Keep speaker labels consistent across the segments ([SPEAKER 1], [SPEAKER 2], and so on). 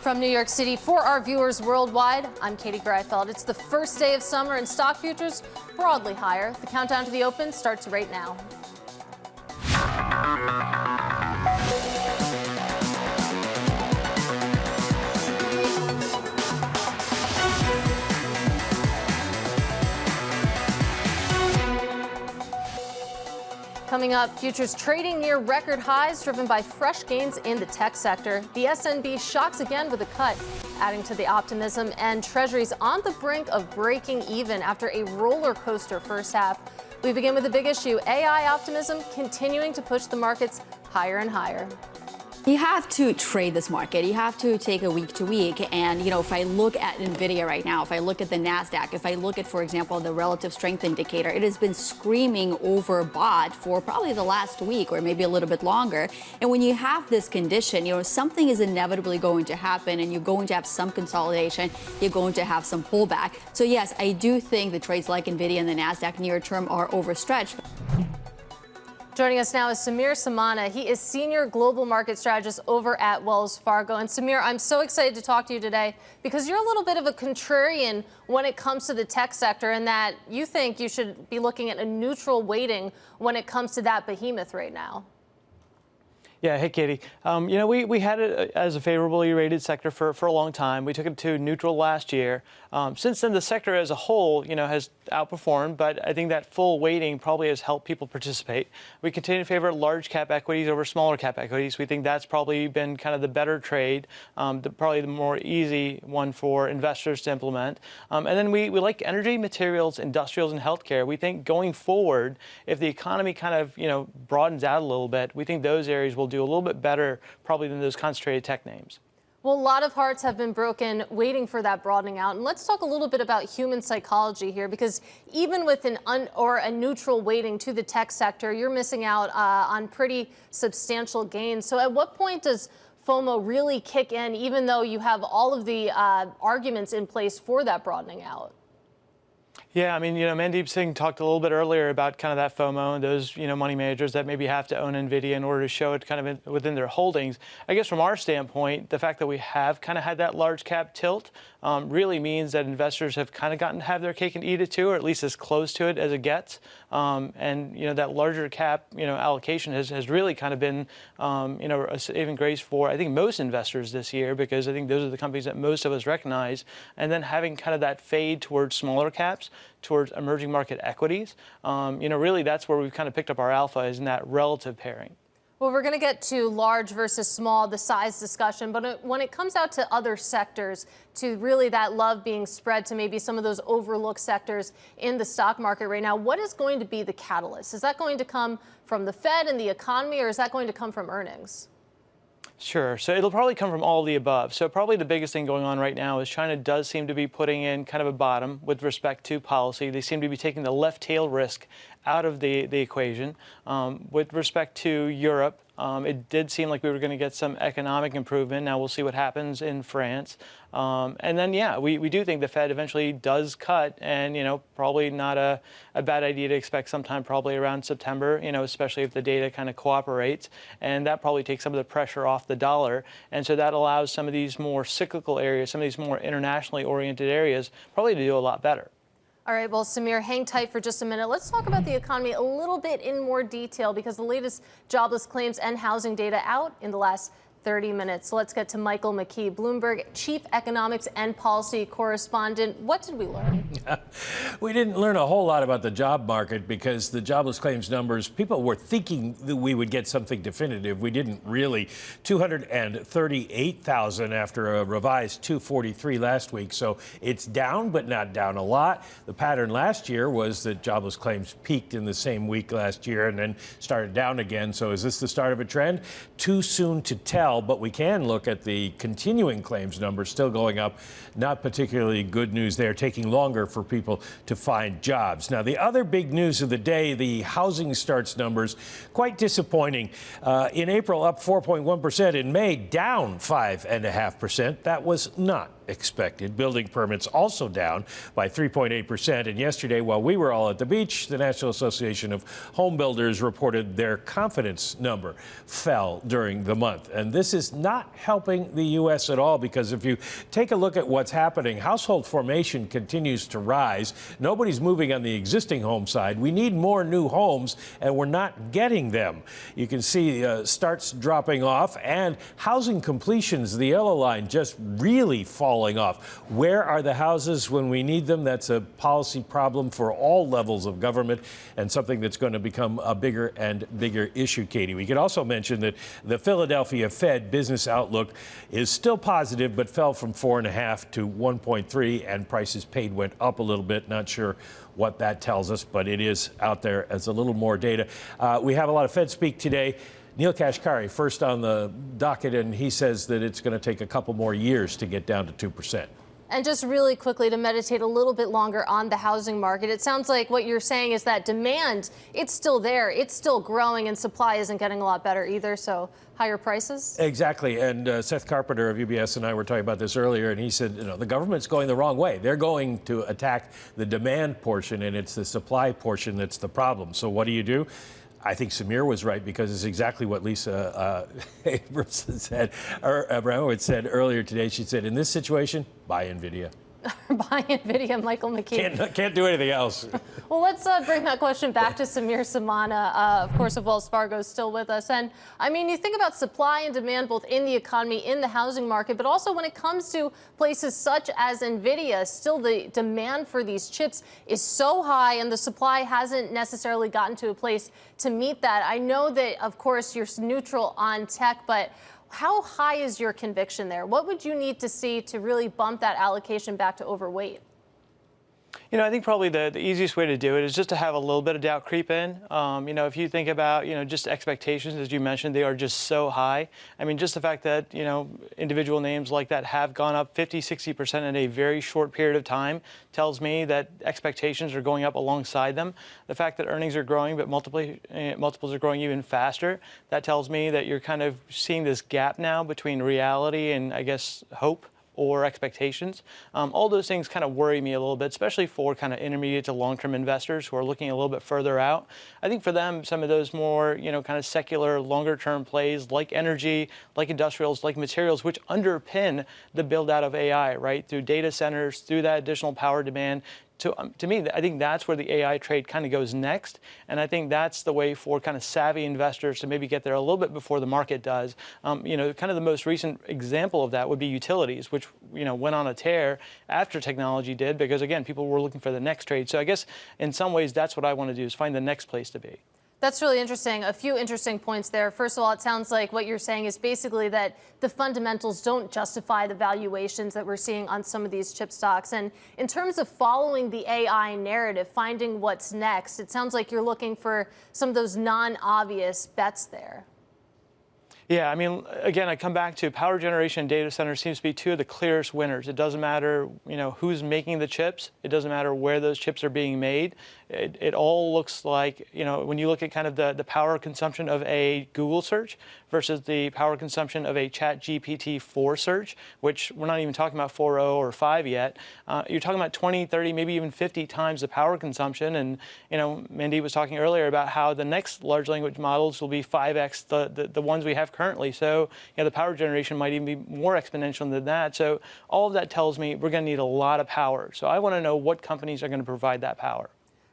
[SPEAKER 1] From New York City for our viewers worldwide, I'm Katie Greifeld. It's the first day of summer and stock futures broadly higher. The countdown to the open starts right now. Coming up, futures trading near record highs driven by fresh gains in the tech sector. The S&P shocks again with a cut, adding to the optimism, and Treasuries on the brink of breaking even after a roller coaster first half. We begin with the big issue, AI optimism continuing to push the markets higher and higher.
[SPEAKER 2] You have to trade this market. You have to take a week to week. And, if I look at NVIDIA right now, if I look at the NASDAQ, if I look at, for example, the relative strength indicator, it has been screaming overbought for probably the last week or maybe a little bit longer. And when you have this condition, something is inevitably going to happen and you're going to have some consolidation. You're going to have some pullback. So, yes, I do think the trades like NVIDIA and the NASDAQ near term are overstretched.
[SPEAKER 1] Joining us now is Samana. He is Senior Global Market Strategist over at Wells Fargo. And Samir, I'm so excited to talk to you today because you're a little bit of a contrarian when it comes to the tech sector, and that you think you should be looking at a neutral weighting when it comes to that behemoth right now.
[SPEAKER 3] Yeah, hey, Katie. We had it as a favorably rated sector for a long time. We took it to neutral last year. Since then, the sector as a whole, has outperformed, but I think that full weighting probably has helped people participate. We continue to favor large cap equities over smaller cap equities. We think that's probably been kind of the better trade, probably the more easy one for investors to implement. And then we like energy, materials, industrials, and healthcare. We think going forward, if the economy kind of, broadens out a little bit, we think those areas will do a little bit better probably than those concentrated tech names.
[SPEAKER 1] Well, a lot of hearts have been broken waiting for that broadening out. And let's talk a little bit about human psychology here, because even with a neutral weighting to the tech sector, you're missing out on pretty substantial gains. So at what point does FOMO really kick in, even though you have all of the arguments in place for that broadening out?
[SPEAKER 3] Yeah, Mandeep Singh talked a little bit earlier about kind of that FOMO and those, money managers that maybe have to own NVIDIA in order to show it kind of within their holdings. I guess from our standpoint, the fact that we have kind of had that large cap tilt really means that investors have kind of gotten to have their cake and eat it too, or at least as close to it as it gets. And, that larger cap, allocation has really kind of been, a saving grace for, I think, most investors this year, because I think those are the companies that most of us recognize. And then having kind of that fade towards smaller caps, towards emerging market equities, really that's where we've kind of picked up our alpha, is in that relative pairing.
[SPEAKER 1] Well, we're going to get to large versus small, the size discussion, but when it comes out to other sectors, to really that love being spread to maybe some of those overlooked sectors in the stock market right now, what is going to be the catalyst? Is that going to come from the Fed and the economy, or is that going to come from earnings?
[SPEAKER 3] Sure. So it'll probably come from all of the above. So probably the biggest thing going on right now is China does seem to be putting in kind of a bottom with respect to policy. They seem to be taking the left tail risk out of the equation. With respect to Europe, it did seem like we were going to get some economic improvement. Now we'll see what happens in France. And then, yeah, we do think the Fed eventually does cut, and, probably not a bad idea to expect sometime probably around September, especially if the data kind of cooperates. And that probably takes some of the pressure off the dollar. And so that allows some of these more cyclical areas, some of these more internationally oriented areas, probably to do a lot better.
[SPEAKER 1] All right, well, Samir, hang tight for just a minute. Let's talk about the economy a little bit in more detail, because the latest jobless claims and housing data out in the last 30 minutes. So let's get to Michael McKee, Bloomberg Chief Economics and Policy Correspondent. What did we learn?
[SPEAKER 4] We didn't learn a whole lot about the job market, because the jobless claims numbers, people were thinking that we would get something definitive. We didn't really. 238,000 after a revised 243 last week. So it's down, but not down a lot. The pattern last year was that jobless claims peaked in the same week last year and then started down again. So is this the start of a trend? Too soon to tell. But we can look at the continuing claims numbers still going up. Not particularly good news there, taking longer for people to find jobs. Now, the other big news of the day, the housing starts numbers, quite disappointing. In April, up 4.1%. In May, down 5.5%. That was not expected. Building permits also down by 3.8%. And yesterday, while we were all at the beach, the National Association of Home Builders reported their confidence number fell during the month. And this this is not helping the U.S. at all, because if you take a look at what's happening, household formation continues to rise. Nobody's moving on the existing home side. We need more new homes, and we're not getting them. You can see starts dropping off, and housing completions, the yellow line, just really falling off. Where are the houses when we need them? That's a policy problem for all levels of government, and something that's going to become a bigger and bigger issue, Katie. We could also mention that the Philadelphia Fed business outlook is still positive, but fell from 4.5 to 1.3, and prices paid went up a little bit. Not sure what that tells us, but it is out there as a little more data. We have a lot of Fed speak today. Neil Kashkari first on the docket, and he says that it's going to take a couple more years to get down to 2%.
[SPEAKER 1] And just really quickly to meditate a little bit longer on the housing market, it sounds like what you're saying is that demand, it's still there, it's still growing, and supply isn't getting a lot better either, so higher prices?
[SPEAKER 4] Exactly, and Seth Carpenter of UBS and I were talking about this earlier, and he said, the government's going the wrong way. They're going to attack the demand portion, and it's the supply portion that's the problem. So what do? I think Samir was right, because it's exactly what Lisa Abramowitz said earlier today. She said, in this situation, buy NVIDIA.
[SPEAKER 1] Buy NVIDIA, Michael McKee.
[SPEAKER 4] Can't do anything else.
[SPEAKER 1] Well, let's bring that question back to Samir Samana, of course, of Wells Fargo, is still with us. And I mean, you think about supply and demand both in the economy, in the housing market, but also when it comes to places such as NVIDIA, still the demand for these chips is so high, and the supply hasn't necessarily gotten to a place to meet that. I know that, of course, you're neutral on tech, but how high is your conviction there? What would you need to see to really bump that allocation back to overweight?
[SPEAKER 3] I think probably the easiest way to do it is just to have a little bit of doubt creep in. If you think about, just expectations, as you mentioned, they are just so high. I mean, just the fact that, individual names like that have gone up 50, 60% in a very short period of time tells me that expectations are going up alongside them. The fact that earnings are growing, but multiples are growing even faster, that tells me that you're kind of seeing this gap now between reality and, I guess, hope or expectations. All those things kind of worry me a little bit, especially for kind of intermediate to long-term investors who are looking a little bit further out. I think for them, some of those more, kind of secular, longer-term plays like energy, like industrials, like materials, which underpin the build-out of AI, right? Through data centers, through that additional power demand. To me, I think that's where the AI trade kind of goes next. And I think that's the way for kind of savvy investors to maybe get there a little bit before the market does. Kind of the most recent example of that would be utilities, which, went on a tear after technology did, because, again, people were looking for the next trade. So I guess in some ways, that's what I want to do, is find the next place to be.
[SPEAKER 1] That's really interesting. A few interesting points there. First of all, it sounds like what you're saying is basically that the fundamentals don't justify the valuations that we're seeing on some of these chip stocks. And in terms of following the AI narrative, finding what's next, it sounds like you're looking for some of those non-obvious bets there.
[SPEAKER 3] Yeah, I mean, again, I come back to power generation and data centers seems to be two of the clearest winners. It doesn't matter, who's making the chips. It doesn't matter where those chips are being made. It all looks like, when you look at kind of the power consumption of a Google search versus the power consumption of a ChatGPT-4 search, which we're not even talking about 4.0 or 5 yet. You're talking about 20, 30, maybe even 50 times the power consumption. And, Mandy was talking earlier about how the next large language models will be 5x the ones we have currently. So, the power generation might even be more exponential than that. So all of that tells me we're going to need a lot of power. So I want to know what companies are going to provide that power.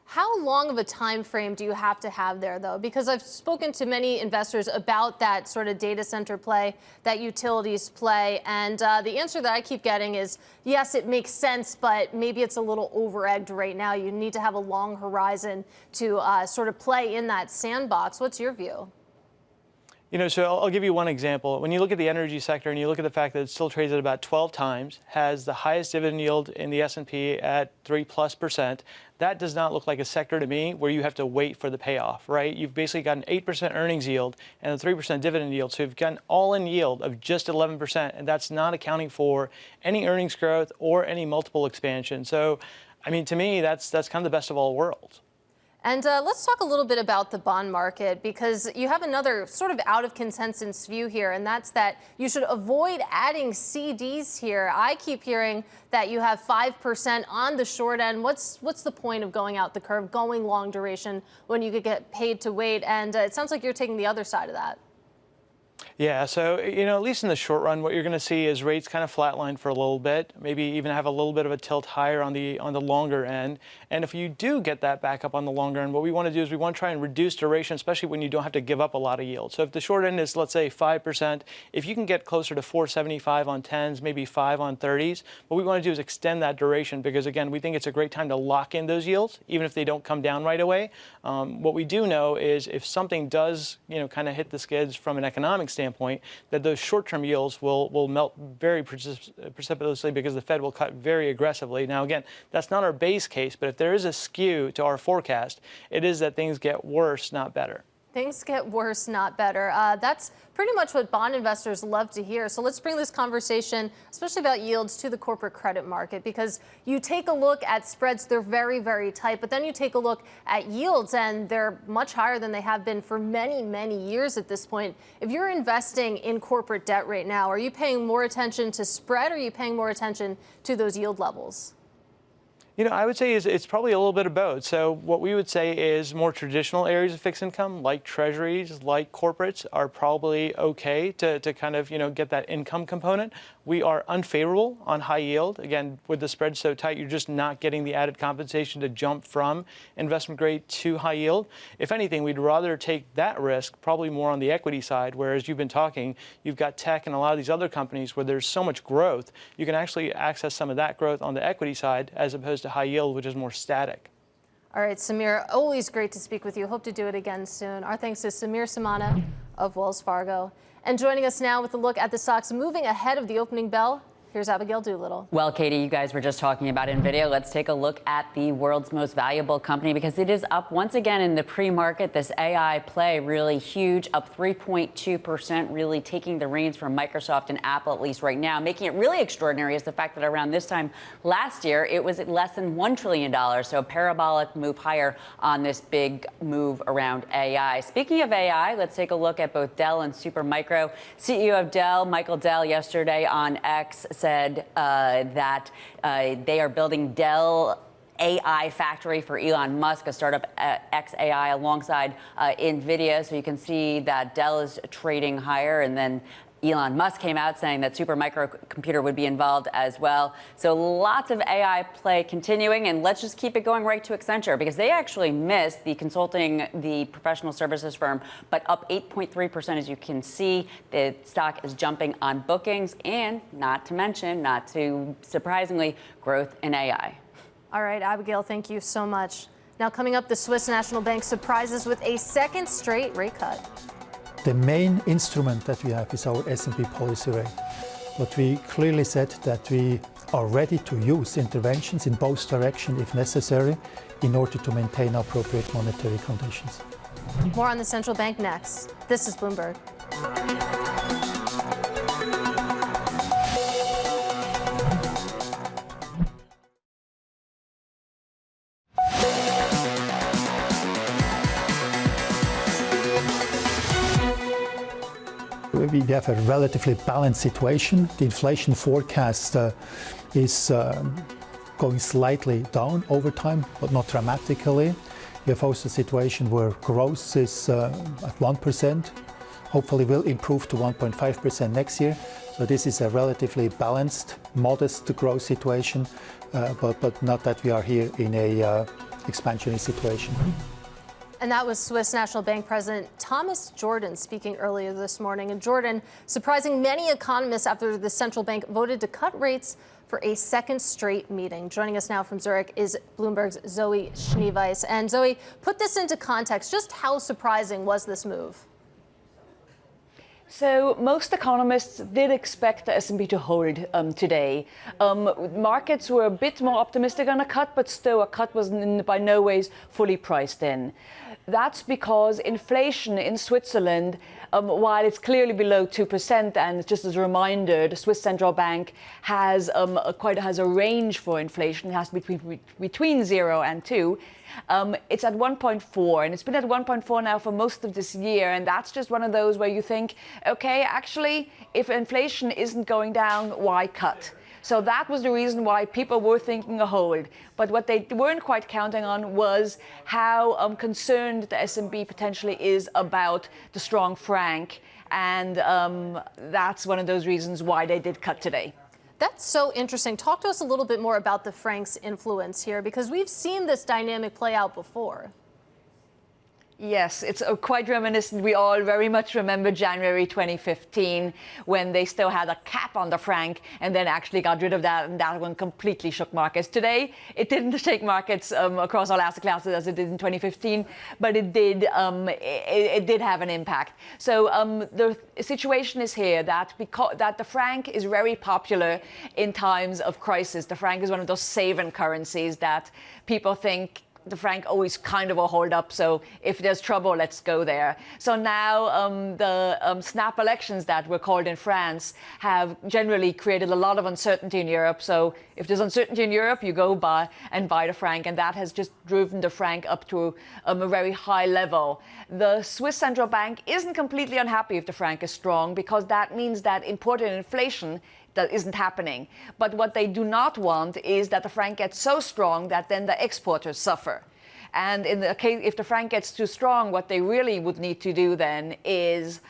[SPEAKER 1] How long of a time frame do you have to have there, though? Because I've spoken to many investors about that sort of data center play, that utilities play, and the answer that I keep getting is, yes, it makes sense, but maybe it's a little over-egged right now. You need to have a long horizon to sort of play in that sandbox. What's your view?
[SPEAKER 3] So I'll give you one example. When you look at the energy sector and you look at the fact that it still trades at about 12 times, has the highest dividend yield in the S&P at 3+%, that does not look like a sector to me where you have to wait for the payoff, right? You've basically got an 8% earnings yield and a 3% dividend yield. So you've got an all-in yield of just 11%, and that's not accounting for any earnings growth or any multiple expansion. So, I mean, to me, that's kind of the best of all worlds.
[SPEAKER 1] And let's talk a little bit about the bond market, because you have another sort of out of consensus view here, and that's that you should avoid adding CDs here. I keep hearing that you have 5% on the short end. What's the point of going out the curve, going long duration, when you could get paid to wait? And it sounds like you're taking the other side of that.
[SPEAKER 3] Yeah, so, at least in the short run, what you're going to see is rates kind of flatline for a little bit, maybe even have a little bit of a tilt higher on the longer end. And if you do get that back up on the longer end, what we want to do is we want to try and reduce duration, especially when you don't have to give up a lot of yield. So if the short end is, let's say, 5%, if you can get closer to 4.75 on 10s, maybe 5 on 30s, what we want to do is extend that duration because, again, we think it's a great time to lock in those yields, even if they don't come down right away. What we do know is if something does, kind of hit the skids from an economic standpoint, that those short-term yields will melt very precipitously because the Fed will cut very aggressively. Now, again, that's not our base case, but if there is a skew to our forecast, it is that things get worse, not better.
[SPEAKER 1] Things get worse, not better. That's pretty much what bond investors love to hear. So let's bring this conversation, especially about yields, to the corporate credit market, because you take a look at spreads, they're very, very tight, but then you take a look at yields and they're much higher than they have been for many, many years at this point. If you're investing in corporate debt right now, are you paying more attention to spread or are you paying more attention to those yield levels?
[SPEAKER 3] I would say it's probably a little bit of both. So what we would say is more traditional areas of fixed income, like treasuries, like corporates, are probably okay to kind of, get that income component. We are unfavorable on high yield. Again, with the spread so tight, you're just not getting the added compensation to jump from investment grade to high yield. If anything, we'd rather take that risk probably more on the equity side, whereas you've been talking, you've got tech and a lot of these other companies where there's so much growth, you can actually access some of that growth on the equity side as opposed to high yield, which is more static.
[SPEAKER 1] All right, Samir, always great to speak with you. Hope to do it again soon. Our thanks to Samir Samana of Wells Fargo. And joining us now with a look at the stocks moving ahead of the opening bell, here's Abigail Doolittle.
[SPEAKER 5] Well, Katie, you guys were just talking about NVIDIA. Let's take a look at the world's most valuable company because it is up once again in the pre-market. This AI play really huge, up 3.2%, really taking the reins from Microsoft and Apple, at least right now. Making it really extraordinary is the fact that around this time last year, it was at less than $1 trillion. So a parabolic move higher on this big move around AI. Speaking of AI, let's take a look at both Dell and Supermicro. CEO of Dell, Michael Dell, yesterday on X said that they are building Dell AI factory for Elon Musk, a startup XAI alongside NVIDIA. So you can see that Dell is trading higher, and then Elon Musk came out saying that Supermicro computer would be involved as well. So lots of AI play continuing, and let's just keep it going right to Accenture because they actually missed the professional services firm, but up 8.3%. As you can see, the stock is jumping on bookings and not too surprisingly, growth in AI.
[SPEAKER 1] All right, Abigail, thank you so much. Now coming up, the Swiss National Bank surprises with a second straight rate cut.
[SPEAKER 6] The main instrument that we have is our S&P policy rate. But we clearly said that we are ready to use interventions in both directions if necessary in order to maintain appropriate monetary conditions.
[SPEAKER 1] More on the central bank next. This is Bloomberg.
[SPEAKER 6] We have a relatively balanced situation. The inflation forecast is going slightly down over time, but not dramatically. We have also a situation where growth is at 1%, hopefully will improve to 1.5% next year. So this is a relatively balanced, modest growth situation, but not that we are here in a expansionary situation.
[SPEAKER 1] And that was Swiss National Bank President Thomas Jordan speaking earlier this morning. And Jordan surprising many economists after the central bank voted to cut rates for a second straight meeting. Joining us now from Zurich is Bloomberg's Zoe Schneeweiss. And Zoe, put this into context. Just how surprising was this move?
[SPEAKER 7] So most economists did expect the S&P to hold today. Markets were a bit more optimistic on a cut, but still a cut was by no ways fully priced in. That's because inflation in Switzerland, while it's clearly below 2%, and just as a reminder, the Swiss Central Bank has a range for inflation. It has to be between 0 and 2. It's at 1.4, and it's been at 1.4 now for most of this year, and that's just one of those where you think, okay, actually, if inflation isn't going down, why cut? So that was the reason why people were thinking a hold. But what they weren't quite counting on was how concerned the S&P potentially is about the strong franc And that's one of those reasons why they did cut today.
[SPEAKER 1] That's so interesting. Talk to us a little bit more about the franc's influence here, because we've seen this dynamic play out before.
[SPEAKER 7] Yes, it's quite reminiscent. We all very much remember January 2015 when they still had a cap on the franc and then actually got rid of that, and that one completely shook markets. Today, it didn't shake markets across all asset classes as it did in 2015, but it did have an impact. So the situation is here that the franc is very popular in times of crisis. The franc is one of those safe currencies that people think the franc always kind of will hold up, so if there's trouble, let's go there. So now the snap elections that were called in France have generally created a lot of uncertainty in Europe. So if there's uncertainty in Europe, you go buy the franc, and that has just driven the franc up to a very high level. The Swiss central bank isn't completely unhappy if the franc is strong, because that means that imported inflation that isn't happening. But what they do not want is that the franc gets so strong that then the exporters suffer. And in the case, if the franc gets too strong, what they really would need to do then is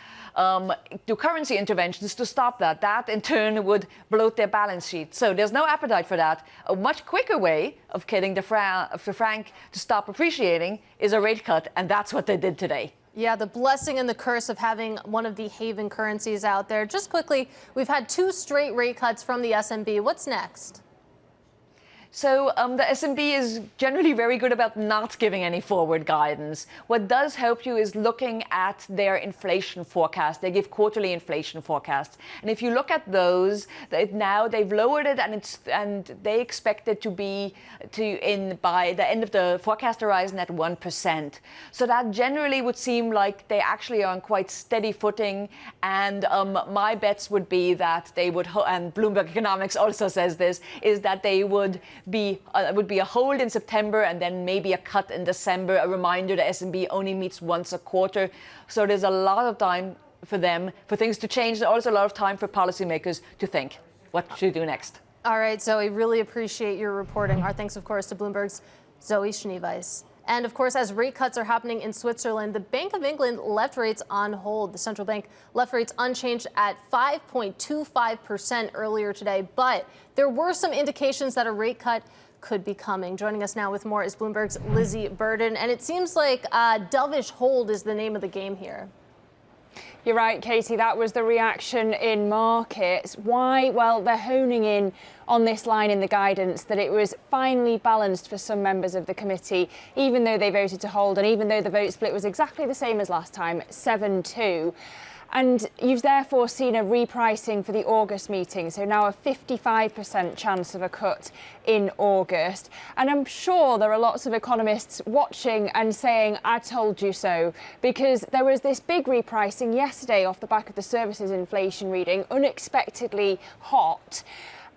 [SPEAKER 7] do currency interventions to stop that. That in turn would bloat their balance sheet. So there's no appetite for that. A much quicker way of getting the franc to stop appreciating is a rate cut, and that's what they did today.
[SPEAKER 1] Yeah, the blessing and the curse of having one of the haven currencies out there. Just quickly, we've had 2 straight rate cuts from the S&P. What's next?
[SPEAKER 7] So the S&P is generally very good about not giving any forward guidance. What does help you is looking at their inflation forecast. They give quarterly inflation forecasts. And if you look at those, now they've lowered it, and they expect it to be by the end of the forecast horizon at 1%. So that generally would seem like they actually are on quite steady footing. And my bets would be that they would, and Bloomberg Economics also says this, is that they would be a hold in September and then maybe a cut in December. A reminder, the S&P only meets once a quarter. So there's a lot of time for them, for things to change. There's also a lot of time for policymakers to think what to do next.
[SPEAKER 1] All right, Zoe, really appreciate your reporting. Our thanks, of course, to Bloomberg's Zoe Schneeweiss. And of course, as rate cuts are happening in Switzerland, the Bank of England left rates on hold. The central bank left rates unchanged at 5.25% earlier today. But there were some indications that a rate cut could be coming. Joining us now with more is Bloomberg's Lizzy Burden. And it seems like dovish hold is the name of the game here.
[SPEAKER 8] You're right, Katie. That was the reaction in markets. Why? Well, they're honing in on this line in the guidance that it was finely balanced for some members of the committee, even though they voted to hold and even though the vote split was exactly the same as last time, 7-2. And you've therefore seen a repricing for the August meeting, so now a 55% chance of a cut in August. And I'm sure there are lots of economists watching and saying, I told you so, because there was this big repricing yesterday off the back of the services inflation reading, unexpectedly hot.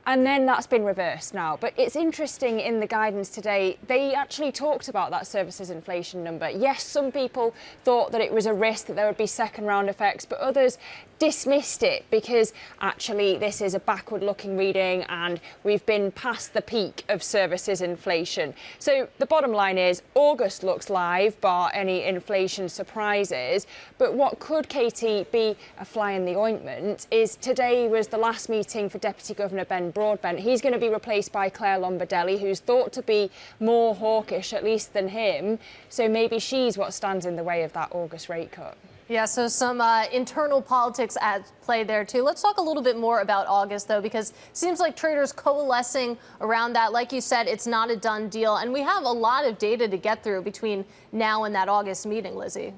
[SPEAKER 8] And then that's been reversed now. But it's interesting in the guidance today, they actually talked about that services inflation number. Yes, some people thought that it was a risk that there would be second round effects, but others dismissed it because actually this is a backward looking reading and we've been past the peak of services inflation. So the bottom line is August looks live, bar any inflation surprises. But what could, Katie, be a fly in the ointment is today was the last meeting for Deputy Governor Ben Broadbent. He's going to be replaced by Claire Lombardelli, who's thought to be more hawkish, at least, than him. So maybe she's what stands in the way of that August rate cut.
[SPEAKER 1] Yeah, so some internal politics at play there, too. Let's talk a little bit more about August, though, because it seems like traders coalescing around that. Like you said, it's not a done deal. And we have a lot of data to get through between now and that August meeting, Lizzy.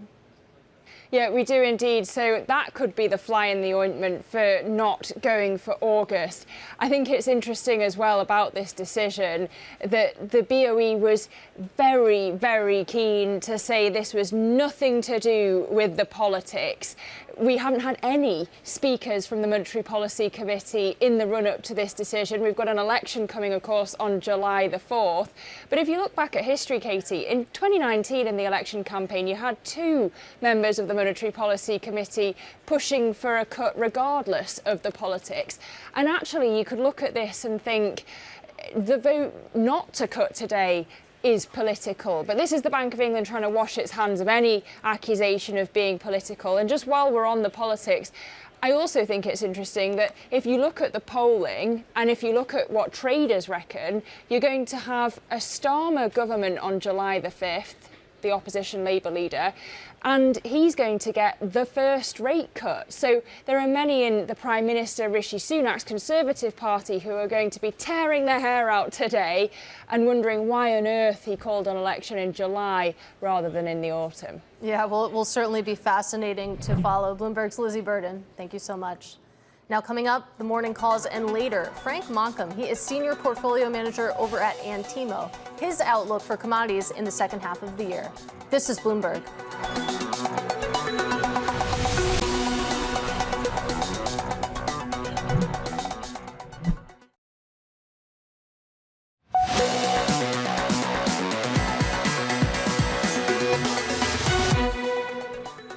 [SPEAKER 8] Yeah, we do indeed. So that could be the fly in the ointment for not going for August. I think it's interesting as well about this decision that the BOE was very, very keen to say this was nothing to do with the politics. We haven't had any speakers from the Monetary Policy Committee in the run-up to this decision. We've got an election coming, of course, on July the 4th. But if you look back at history, Katie, in 2019 in the election campaign, you had 2 members of the Monetary Policy Committee pushing for a cut regardless of the politics. And actually, you could look at this and think the vote not to cut today is political. But this is the Bank of England trying to wash its hands of any accusation of being political. And just while we're on the politics, I also think it's interesting that if you look at the polling and if you look at what traders reckon, you're going to have a Starmer government on July the 5th, the opposition Labour leader, and he's going to get the first rate cut. So there are many in the Prime Minister Rishi Sunak's Conservative Party who are going to be tearing their hair out today and wondering why on earth he called an election in July rather than in the autumn.
[SPEAKER 1] Yeah, well, it will certainly be fascinating to follow. Bloomberg's Lizzy Burden, thank you so much. Now coming up, the morning calls, and later, Frank Monkam. He is Senior Portfolio Manager over at Anitmo. His outlook for commodities in the second half of the year. This is Bloomberg.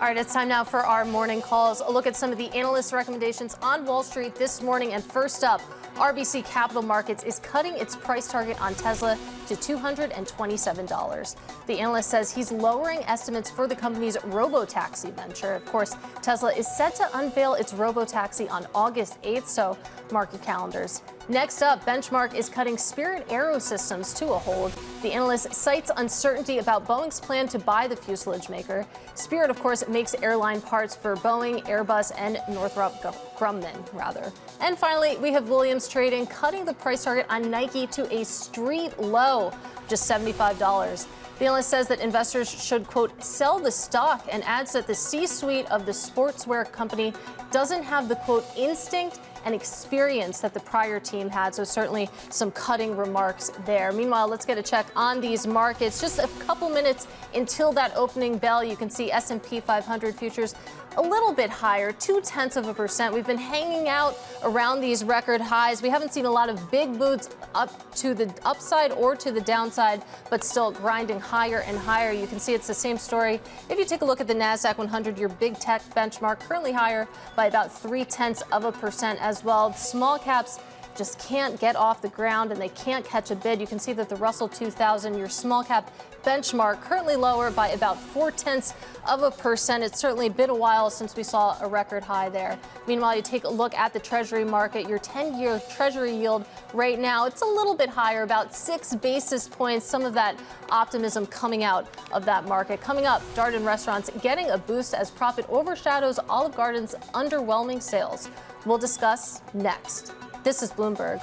[SPEAKER 1] All right, it's time now for our morning calls. A look at some of the analysts' recommendations on Wall Street this morning. And first up, RBC Capital Markets is cutting its price target on Tesla to $227. The analyst says he's lowering estimates for the company's robotaxi venture. Of course, Tesla is set to unveil its robotaxi on August 8th, so mark your calendars. Next up, Benchmark is cutting Spirit AeroSystems to a hold. The analyst cites uncertainty about Boeing's plan to buy the fuselage maker. Spirit, of course, makes airline parts for Boeing, Airbus, and Northrop Grumman, And finally, we have Williams Trading cutting the price target on Nike to a street low, just $75. The analyst says that investors should, quote, sell the stock, and adds that the C-suite of the sportswear company doesn't have the, quote, instinct and experience that the prior team had. So certainly some cutting remarks there. Meanwhile, let's get a check on these markets. Just a couple minutes until that opening bell, you can see S&P 500 futures a little bit higher, 0.2%. We've been hanging out around these record highs. We haven't seen a lot of big moves up to the upside or to the downside, but still grinding higher and higher. You can see it's the same story. If you take a look at the NASDAQ 100, your big tech benchmark, currently higher by about 0.3% as well. Small caps just can't get off the ground and they can't catch a bid. You can see that the Russell 2000, your small cap benchmark, currently lower by about 0.4%. It's certainly been a while since we saw a record high there. Meanwhile, you take a look at the Treasury market. Your 10-year Treasury yield right now, it's a little bit higher, about 6 basis points. Some of that optimism coming out of that market. Coming up, Darden restaurants getting a boost as profit overshadows Olive Garden's underwhelming sales. We'll discuss next. This is Bloomberg.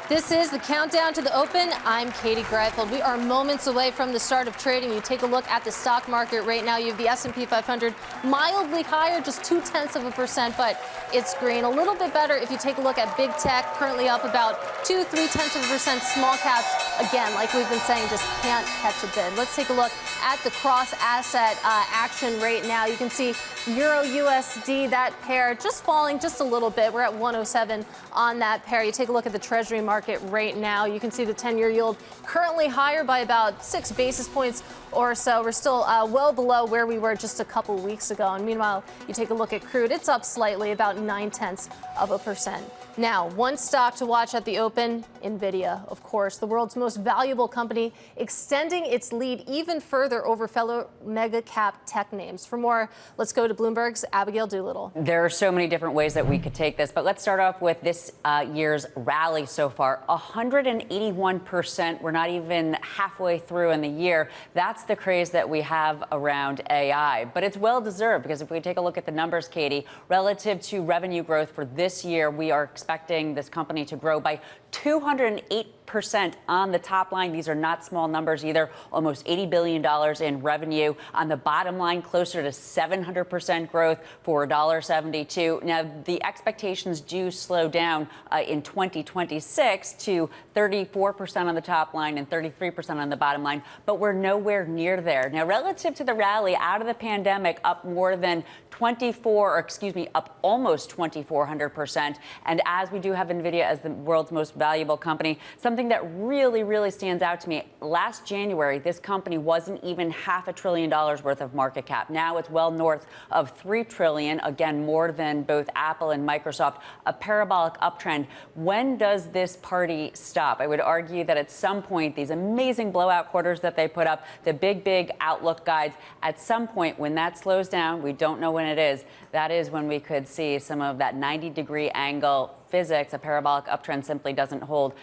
[SPEAKER 1] This is the countdown to the open. I'm Katie Greifeld. We are moments away from the start of trading. You take a look at the stock market right now. You have the S&P 500 mildly higher, just 0.2%, but it's green. A little bit better if you take a look at big tech, currently up about 0.3%. Small caps, again, like we've been saying, just can't catch a bid. Let's take a look at the cross-asset action right now. You can see Euro USD, that pair just falling just a little bit. We're at 107 on that pair. You take a look at the Treasury market right now. You can see the 10-year yield currently higher by about 6 basis points or so. We're still well below where we were just a couple weeks ago. And meanwhile, you take a look at crude, it's up slightly, about 0.9%. Now, one stock to watch at the open, NVIDIA, of course, the world's most valuable company, extending its lead even further over fellow mega cap tech names. For more, let's go to Bloomberg's Abigail Doolittle.
[SPEAKER 5] There are so many different ways that we could take this, but let's start off with this year's rally so far. 181%. We're not even halfway through in the year. That's the craze that we have around AI. But it's well deserved, because if we take a look at the numbers, Katie, relative to revenue growth for this year, we are expecting this company to grow by 208% on the top line. These are not small numbers either. Almost $80 billion in revenue. On the bottom line, closer to 700% growth for $1.72. Now, the expectations do slow down in 2026 to 34% on the top line and 33% on the bottom line, but we're nowhere near there. Now, relative to the rally out of the pandemic, up more than up almost 2,400%. And as we do have NVIDIA as the world's most valuable company, something that really really, really stands out to me. Last January, this company wasn't even $500 billion worth of market cap. Now it's well north of $3 trillion, again, more than both Apple and Microsoft, a parabolic uptrend. When does this party stop? I would argue that at some point, these amazing blowout quarters that they put up, the big outlook guides, at some point when that slows down, we don't know when it is, that is when we could see some of that 90-degree angle physics. A parabolic uptrend simply doesn't hold.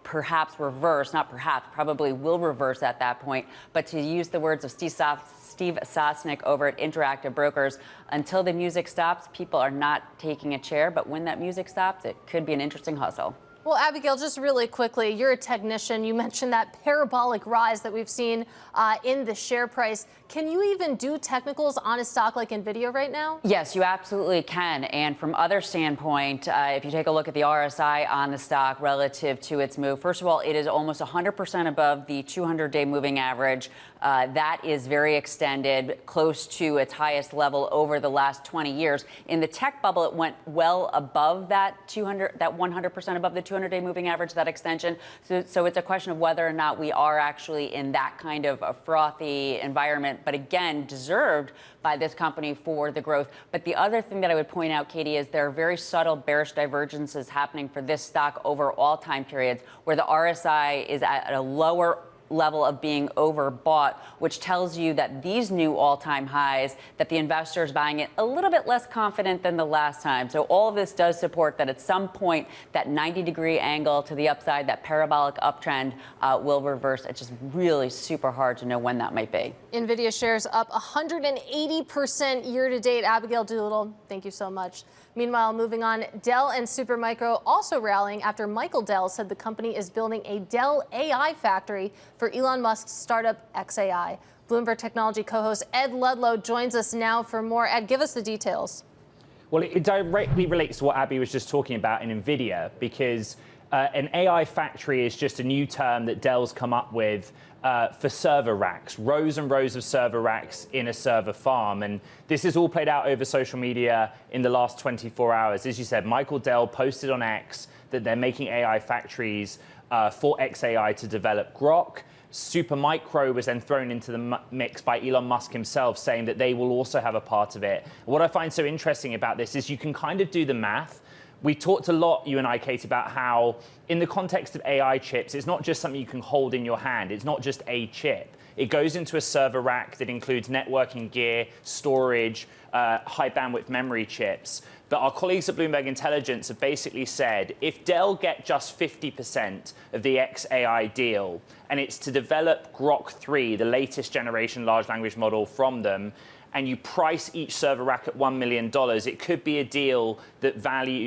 [SPEAKER 5] Perhaps reverse, not perhaps, probably will reverse at that point. But to use the words of Steve Sosnick over at Interactive Brokers, until the music stops, people are not taking a chair. But when that music stops, it could be an interesting hustle.
[SPEAKER 1] Well, Abigail, just really quickly, you're a technician. You mentioned that parabolic rise that we've seen in the share price. Can you even do technicals on a stock like NVIDIA right now?
[SPEAKER 5] Yes, you absolutely can. And from other standpoint, if you take a look at the RSI on the stock relative to its move, first of all, it is almost 100% above the 200-day moving average. That is very extended, close to its highest level over the last 20 years. In the tech bubble, it went well above that 100% above the 200-day moving average, that extension. So it's a question of whether or not we are actually in that kind of a frothy environment, but again, deserved by this company for the growth. But the other thing that I would point out, Katie, is there are very subtle bearish divergences happening for this stock over all time periods, where the RSI is at a lower level of being overbought, which tells you that these new all-time highs, that the investor is buying it a little bit less confident than the last time. So all of this does support that at some point that 90-degree angle to the upside, that parabolic uptrend will reverse. It's just really super hard to know when that might be.
[SPEAKER 1] NVIDIA shares up 180% year to date. Abigail Doolittle, thank you so much. Meanwhile, moving on, Dell and Supermicro also rallying after Michael Dell said the company is building a Dell AI factory for Elon Musk's startup xAI. Bloomberg Technology co-host Ed Ludlow joins us now for more. Ed, give us the details.
[SPEAKER 9] Well, it directly relates to what Abby was just talking about in NVIDIA, because an AI factory is just a new term that Dell's come up with for server racks, rows and rows of server racks in a server farm. And this is all played out over social media in the last 24 hours. As you said, Michael Dell posted on X that they're making AI factories for xAI to develop Grok. Supermicro was then thrown into the mix by Elon Musk himself, saying that they will also have a part of it. What I find so interesting about this is you can kind of do the math. We talked a lot, you and I, Kate, about how in the context of AI chips, it's not just something you can hold in your hand. It's not just a chip. It goes into a server rack that includes networking gear, storage, high bandwidth memory chips. But our colleagues at Bloomberg Intelligence have basically said if Dell get just 50% of the xAI deal, and it's to develop Grok 3, the latest generation large language model from them, and you price each server rack at $1 million, it could be a deal that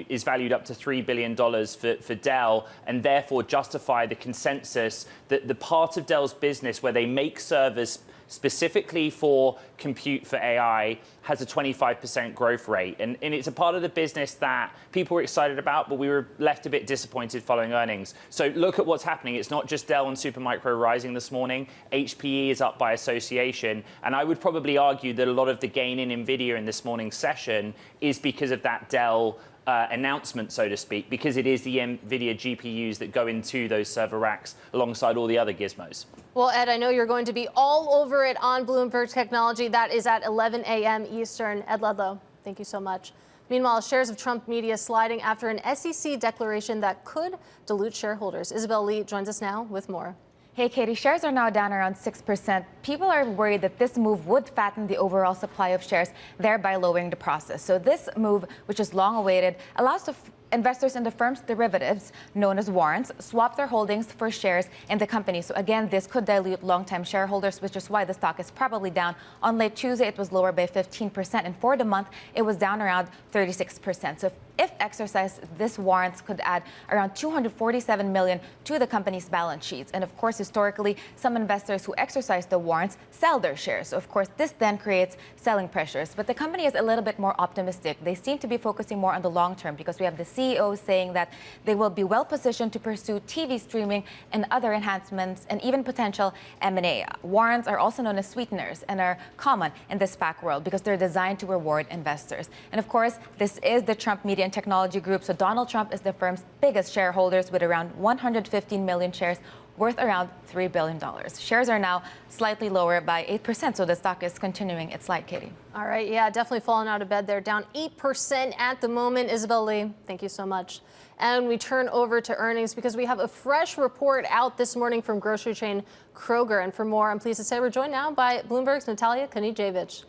[SPEAKER 9] is valued up to $3 billion for Dell, and therefore justify the consensus that the part of Dell's business where they make servers specifically for compute for AI has a 25% growth rate. And it's a part of the business that people were excited about, but we were left a bit disappointed following earnings. So look at what's happening. It's not just Dell and Supermicro rising this morning. HPE is up by association. And I would probably argue that a lot of the gain in NVIDIA in this morning's session is because of that Dell announcement, so to speak, because it is the NVIDIA GPUs that go into those server racks alongside all the other gizmos.
[SPEAKER 1] Well, Ed, I know you're going to be all over it on Bloomberg Technology. That is at 11 a.m. Eastern. Ed Ludlow, thank you so much. Meanwhile, shares of Trump media sliding after an SEC declaration that could dilute shareholders. Isabel Lee joins us now with more.
[SPEAKER 10] Hey, Katie, shares are now down around 6%. People are worried that this move would fatten the overall supply of shares, thereby lowering the process. So this move, which is long awaited, allows investors in the firm's derivatives, known as warrants, swap their holdings for shares in the company. So again, this could dilute long-time shareholders, which is why the stock is probably down. On late Tuesday, it was lower by 15%, and for the month, it was down around 36%. So if exercised, this warrants could add around $247 million to the company's balance sheets. And of course, historically, some investors who exercise the warrants sell their shares. So of course, this then creates selling pressures. But the company is a little bit more optimistic. They seem to be focusing more on the long term, because we have the CEO saying that they will be well positioned to pursue TV streaming and other enhancements and even potential M&A. Warrants are also known as sweeteners and are common in the SPAC world because they're designed to reward investors. And of course, this is the Trump Media and technology group. So Donald Trump is the firm's biggest shareholders with around 115 million shares worth around $3 billion. Shares are now slightly lower by 8%, so the stock is continuing its slide, Katie.
[SPEAKER 1] All right, yeah, definitely falling out of bed there. Down 8% at the moment. Isabel Lee, thank you so much. And we turn over to earnings because we have a fresh report out this morning from grocery chain Kroger. And for more, I'm pleased to say we're joined now by Bloomberg's Natalia Konijevich.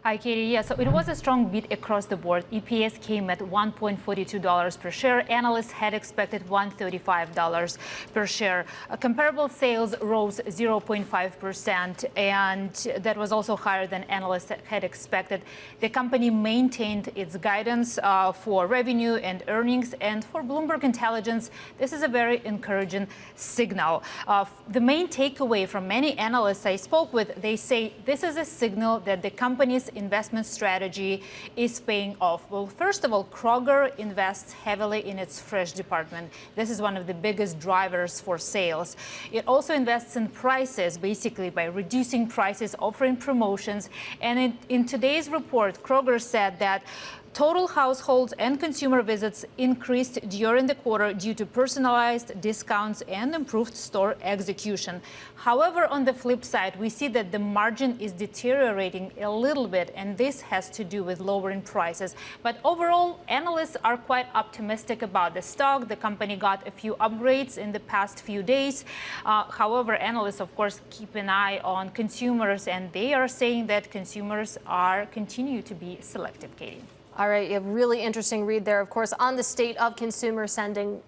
[SPEAKER 11] Hi, Katie. Yeah, so it was a strong beat across the board. EPS came at $1.42 per share. Analysts had expected $1.35 per share. Comparable sales rose 0.5%, and that was also higher than analysts had expected. The company maintained its guidance for revenue and earnings, and for Bloomberg Intelligence, this is a very encouraging signal. The main takeaway from many analysts I spoke with, they say this is a signal that the company's investment strategy is paying off. Well, first of all, Kroger invests heavily in its fresh department. This is one of the biggest drivers for sales. It also invests in prices, basically by reducing prices, offering promotions. And in today's report, Kroger said that total households and consumer visits increased during the quarter due to personalized discounts and improved store execution. However, on the flip side, we see that the margin is deteriorating a little bit, and this has to do with lowering prices. But overall, analysts are quite optimistic about the stock. The company got a few upgrades in the past few days. However, analysts, of course, keep an eye on consumers, and they are saying that consumers continue to be selective, Katie.
[SPEAKER 1] All right, a really interesting read there, of course, on the state of consumer spending,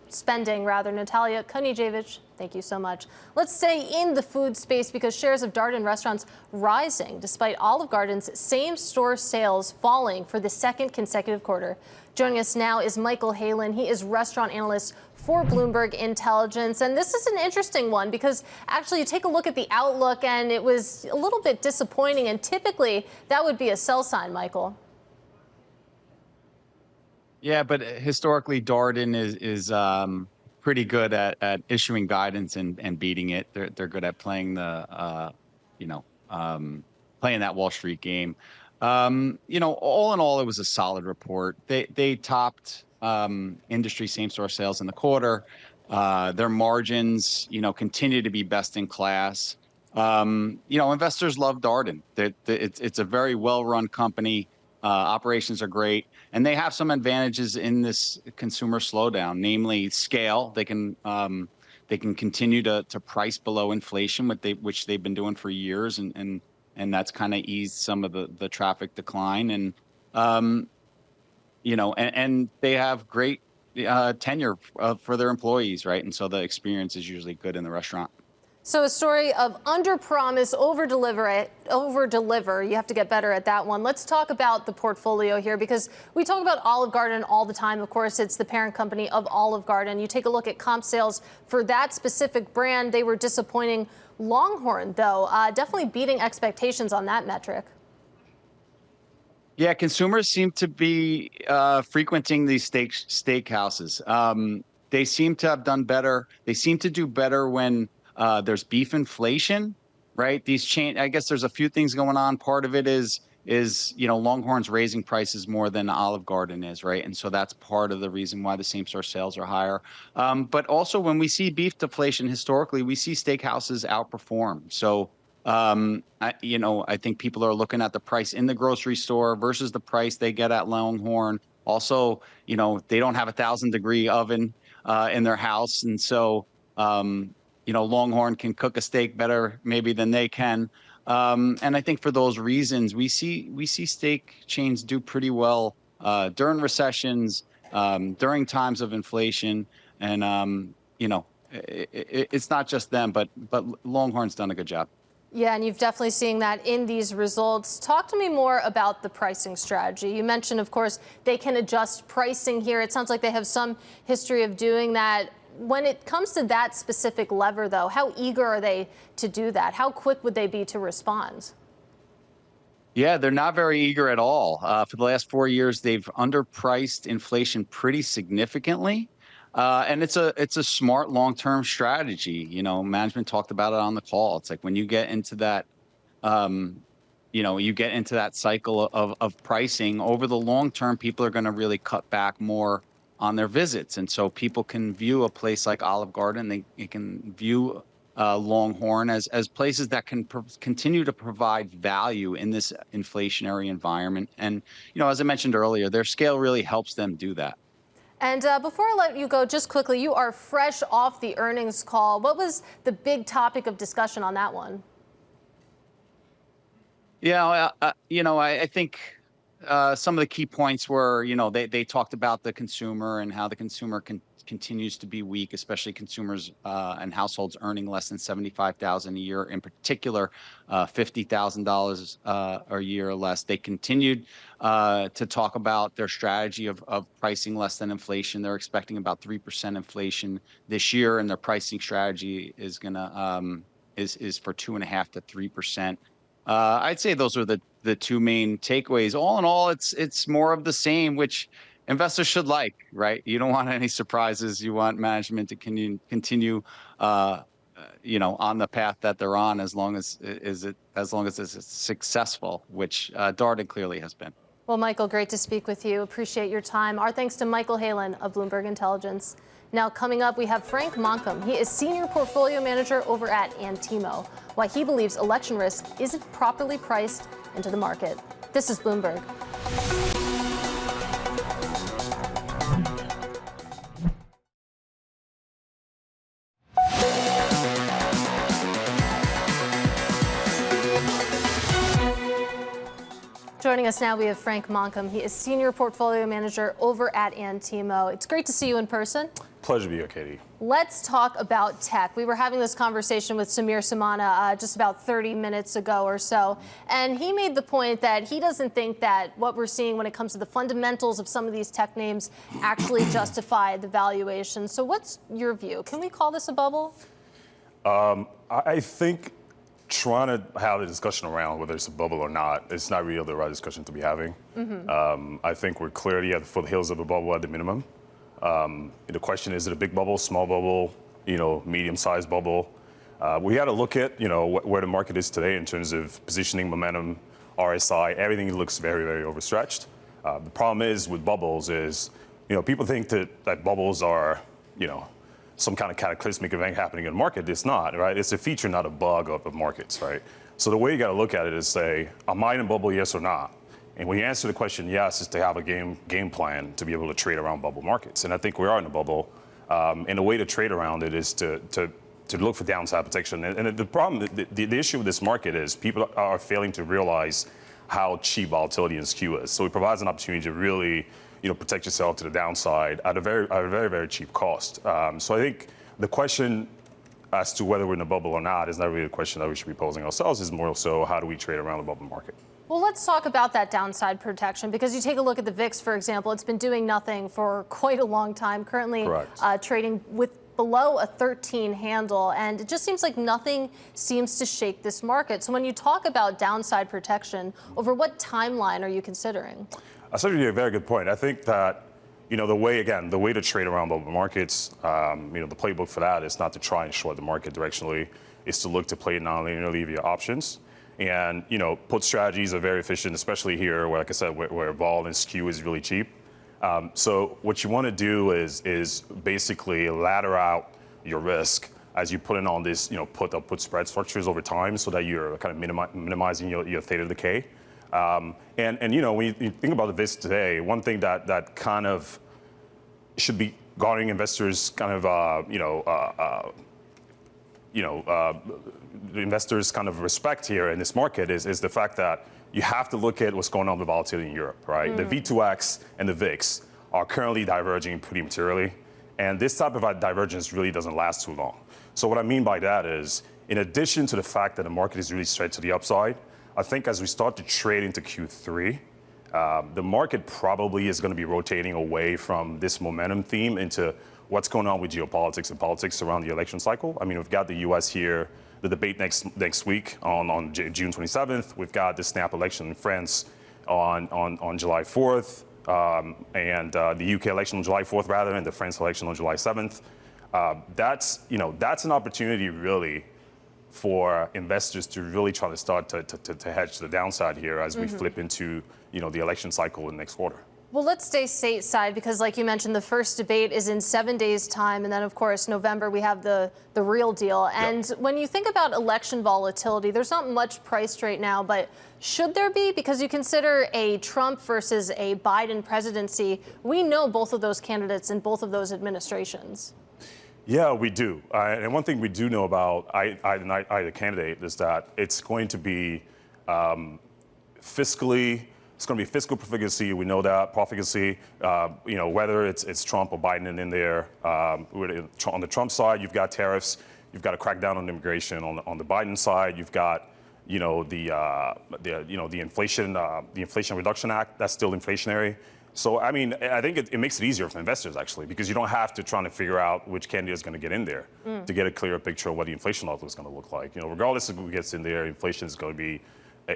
[SPEAKER 1] Natalia Konijevich, thank you so much. Let's stay in the food space because shares of Darden restaurants rising despite Olive Garden's same-store sales falling for the second consecutive quarter. Joining us now is Michael Halen. He is restaurant analyst for Bloomberg Intelligence. And this is an interesting one because actually you take a look at the outlook and it was a little bit disappointing. And typically that would be a sell sign, Michael.
[SPEAKER 12] Yeah, but historically, Darden is pretty good at issuing guidance and beating it. They're good at playing the, playing that Wall Street game. All in all, it was a solid report. They topped industry same-store sales in the quarter. Their margins, continue to be best in class. Investors love Darden. It's a very well-run company. Operations are great, and they have some advantages in this consumer slowdown, namely scale. They can continue to price below inflation, which they've been doing for years, and that's kind of eased some of the traffic decline. And and they have great tenure for their employees, right? And so the experience is usually good in the restaurant.
[SPEAKER 1] So a story of under-promise, over-deliver. You have to get better at that one. Let's talk about the portfolio here because we talk about Olive Garden all the time. Of course, it's the parent company of Olive Garden. You take a look at comp sales for that specific brand. They were disappointing. Longhorn, though, definitely beating expectations on that metric.
[SPEAKER 12] Yeah, consumers seem to be frequenting these steakhouses. They seem to have done better. They seem to do better when there's beef inflation, right? I guess there's a few things going on. Part of it is Longhorn's raising prices more than Olive Garden is, right? And so that's part of the reason why the same-store sales are higher. But also when we see beef deflation historically, we see steakhouses outperform. So I think people are looking at the price in the grocery store versus the price they get at Longhorn. Also, they don't have a 1,000-degree oven in their house, and so Longhorn can cook a steak better maybe than they can. And I think for those reasons, we see steak chains do pretty well during recessions, during times of inflation, and it's not just them, but Longhorn's done a good job.
[SPEAKER 1] Yeah, and you've definitely seen that in these results. Talk to me more about the pricing strategy. You mentioned, of course, they can adjust pricing here. It sounds like they have some history of doing that. When it comes to that specific lever, though, how eager are they to do that? How quick would they be to respond?
[SPEAKER 12] Yeah, they're not very eager at all. For the last 4 years, they've underpriced inflation pretty significantly. And it's a smart long-term strategy. Management talked about it on the call. It's like when you get into that, you get into that cycle of pricing. Over the long term, people are going to really cut back more on their visits. And so people can view a place like Olive Garden, they can view Longhorn as places that can continue to provide value in this inflationary environment. And, as I mentioned earlier, their scale really helps them do that.
[SPEAKER 1] And before I let you go, just quickly, you are fresh off the earnings call. What was the big topic of discussion on that one?
[SPEAKER 12] Yeah, I think some of the key points were, they talked about the consumer and how the consumer continues to be weak, especially consumers and households earning less than $75,000 a year, in particular, $50,000 a year or less. They continued to talk about their strategy of pricing less than inflation. They're expecting about 3% inflation this year, and their pricing strategy is is for 2.5% to 3%. I'd say those are the two main takeaways. All in all, it's more of the same, which investors should like, right? You don't want any surprises. You want management to continue, on the path that they're on, as long as it's successful, which Darden clearly has been.
[SPEAKER 1] Well, Michael, great to speak with you. Appreciate your time. Our thanks to Michael Halen of Bloomberg Intelligence. Now, coming up, we have Frank Monkam. He is Senior Portfolio Manager over at Anitmo, why he believes election risk isn't properly priced into the market. This is Bloomberg. Joining us now, we have Frank Monkam. He is Senior Portfolio Manager over at Anitmo. It's great to see you in person.
[SPEAKER 13] Pleasure to be here, Katie.
[SPEAKER 1] Let's talk about tech. We were having this conversation with Samana just about 30 minutes ago or so, and he made the point that he doesn't think that what we're seeing when it comes to the fundamentals of some of these tech names actually justify the valuation. So what's your view? Can we call this a bubble?
[SPEAKER 13] I think trying to have a discussion around whether it's a bubble or not, it's not really the right discussion to be having. I think we're clearly at the foothills of a bubble at the minimum. The question is it a big bubble, small bubble, medium-sized bubble? We had to look at, where the market is today in terms of positioning, momentum, RSI. Everything looks very, very overstretched. The problem is with bubbles is, people think that bubbles are, some kind of cataclysmic event happening in the market. It's not, right? It's a feature, not a bug of markets, right? So the way you got to look at it is say, am I in a bubble, yes or not? And when you answer the question yes, is to have a game plan to be able to trade around bubble markets. And I think we are in a bubble. And the way to trade around it is to look for downside protection. And the problem, the issue with this market is people are failing to realize how cheap volatility and skew is. So it provides an opportunity to really protect yourself to the downside at a very, very cheap cost. So I think the question as to whether we're in a bubble or not is not really a question that we should be posing ourselves. It's more so how do we trade around the bubble market?
[SPEAKER 1] Well, let's talk about that downside protection, because you take a look at the VIX, for example, it's been doing nothing for quite a long time, currently trading with below a 13 handle, and it just seems like nothing seems to shake this market. So when you talk about downside protection, over what timeline are you considering?
[SPEAKER 13] That's actually a very good point. I think that, the way to trade around bubble markets, the playbook for that is not to try and short the market directionally, is to look to play non-linearly via options. And, put strategies are very efficient, especially here, where, like I said, where vol and skew is really cheap. So what you want to do is basically ladder out your risk as you put in on this, put spread structures over time so that you're kind of minimizing your theta decay. And when you think about the VIX today, one thing that kind of should be garnering investors kind of, the investors kind of respect here in this market is the fact that you have to look at what's going on with volatility in Europe, right? The V2X and the VIX are currently diverging pretty materially. And this type of divergence really doesn't last too long. So what I mean by that is, in addition to the fact that the market is really straight to the upside, I think as we start to trade into Q3, the market probably is going to be rotating away from this momentum theme into what's going on with geopolitics and politics around the election cycle. I mean, we've got the U.S. here, the debate next week on June 27th. We've got the snap election in France on July 4th, and the UK election on July 4th, rather, and the French election on July 7th. That's an opportunity really for investors to really try to start to hedge the downside here as we flip into, the election cycle in the next quarter.
[SPEAKER 1] Well, let's stay stateside because, like you mentioned, the first debate is in 7 days' time. And then, of course, November, we have the real deal. And when you think about election volatility, there's not much priced right now. But should there be? Because you consider a Trump versus a Biden presidency. We know both of those candidates in both of those administrations.
[SPEAKER 13] Yeah, we do. And one thing we do know about either candidate is that it's going to be it's going to be fiscal profligacy. We know that profligacy. Whether it's Trump or Biden in there. On the Trump side, you've got tariffs. You've got to crack down on immigration. On the Biden side, you've got the Inflation Reduction Act. That's still inflationary. So, I mean, I think it makes it easier for investors, actually, because you don't have to try to figure out which candidate is going to get in there to get a clearer picture of what the inflation outlook is going to look like. Regardless of who gets in there, inflation is going to be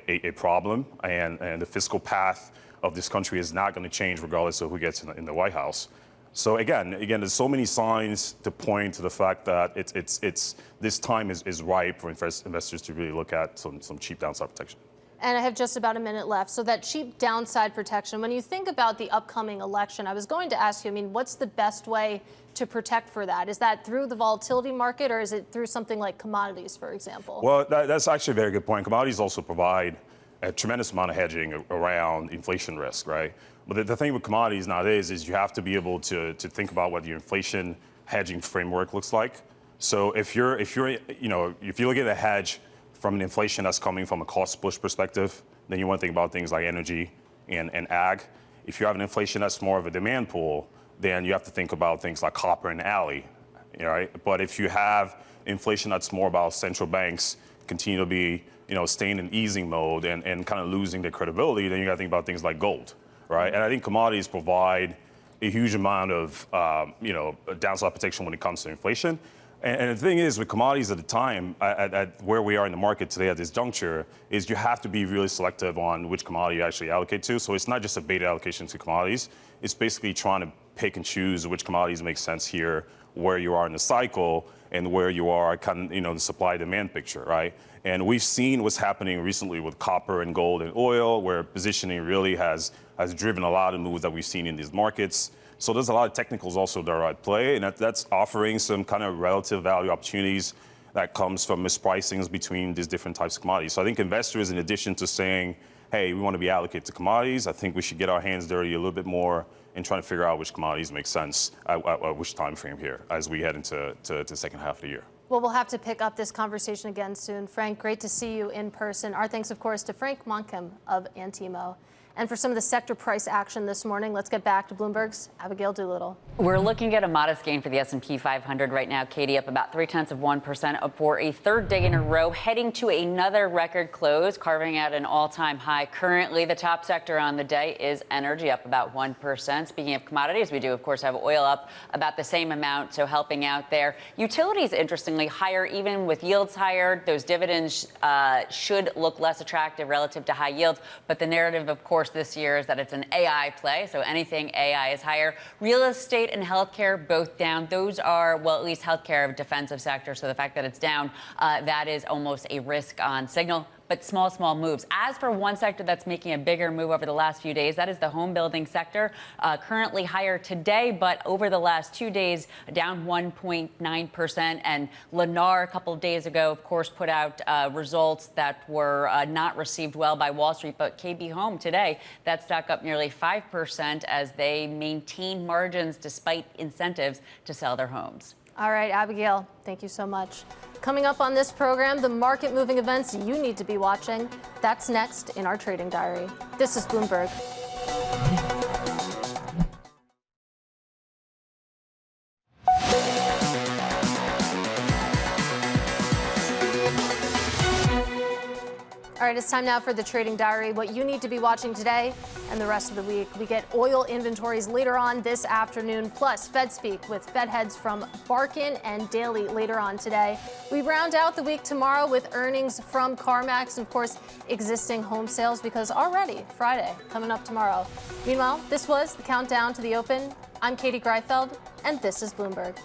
[SPEAKER 13] a problem, and the fiscal path of this country is not going to change regardless of who gets in the White House. So again, there's so many signs to point to the fact that this time is ripe for investors to really look at some cheap downside protection.
[SPEAKER 1] And I have just about a minute left. So that cheap downside protection, when you think about the upcoming election, I was going to ask you, what's the best way to protect for that? Is that through the volatility market, or is it through something like commodities, for example?
[SPEAKER 13] Well, that's actually a very good point. Commodities also provide a tremendous amount of hedging around inflation risk, right? But the thing with commodities nowadays is you have to be able to think about what your inflation hedging framework looks like. So if you're looking at a hedge from an inflation that's coming from a cost push perspective, then you want to think about things like energy and ag. If you have an inflation that's more of a demand pool, then you have to think about things like copper and alley, right? But if you have inflation that's more about central banks continue to be, staying in easing mode and kind of losing their credibility, then you got to think about things like gold, right? And I think commodities provide a huge amount of, downside protection when it comes to inflation. And the thing is, with commodities at the time, at where we are in the market today at this juncture, is you have to be really selective on which commodity you actually allocate to. So it's not just a beta allocation to commodities. It's basically trying to pick and choose which commodities make sense here, where you are in the cycle, and where you are the supply-demand picture, right? And we've seen what's happening recently with copper and gold and oil, where positioning really has driven a lot of moves that we've seen in these markets. So there's a lot of technicals also that are at play, and that's offering some kind of relative value opportunities that comes from mispricings between these different types of commodities. So I think investors, in addition to saying, hey, we want to be allocated to commodities, I think we should get our hands dirty a little bit more in trying to figure out which commodities make sense at which time frame here as we head into the second half of the year.
[SPEAKER 1] Well, we'll have to pick up this conversation again soon. Frank, great to see you in person. Our thanks, of course, to Frank Monkam of Anitmo. And for some of the sector price action this morning, let's get back to Bloomberg's Abigail Doolittle.
[SPEAKER 5] We're looking at a modest gain for the S&P 500 right now. Katie, up about 0.3%, up for a third day in a row, heading to another record close, carving out an all-time high. Currently, the top sector on the day is energy, up about 1%. Speaking of commodities, we do, of course, have oil up about the same amount, so helping out there. Utilities, interestingly, higher, even with yields higher. Those dividends should look less attractive relative to high yields, but the narrative, of course, this year is that it's an AI play, so anything AI is higher. Real estate and healthcare both down. Those are, well, at least healthcare, a defensive sector, so the fact that it's down, that is almost a risk on signal. But small moves. As for one sector that's making a bigger move over the last few days, that is the home building sector, currently higher today, but over the last 2 days, down 1.9%. And Lennar, a couple of days ago, of course, put out results that were not received well by Wall Street. But KB Home today, that stock up nearly 5% as they maintain margins despite incentives to sell their homes.
[SPEAKER 1] All right, Abigail, thank you so much. Coming up on this program, the market-moving events you need to be watching. That's next in our Trading Diary. This is Bloomberg. All right, it's time now for the Trading Diary. What you need to be watching today and the rest of the week. We get oil inventories later on this afternoon, plus Fed Speak with Fed heads from Barkin and Daly later on today. We round out the week tomorrow with earnings from CarMax and, of course, existing home sales, because already Friday coming up tomorrow. Meanwhile, this was the countdown to the open. I'm Katie Greifeld, and this is Bloomberg.